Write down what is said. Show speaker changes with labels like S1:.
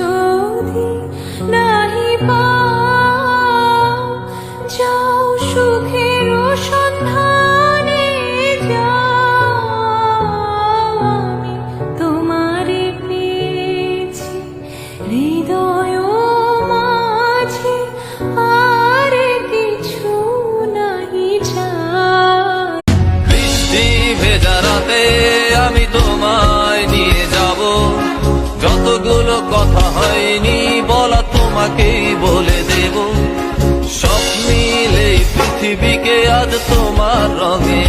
S1: যদি নাহি পাও, যাও সুখের সন্ধানে যাও। আমি তোমারে পেয়েছি হৃদয় মাঝে, আর কিছু নাহি চাই।
S2: বৃষ্টি ভেজা রাতে আমি তোমায় নিয়ে যাব, যতগুলো কথা হয়নি বলা তোমাকেই বলে দেব। সব মিলে পৃথিবীকে আজ তোমার রঙে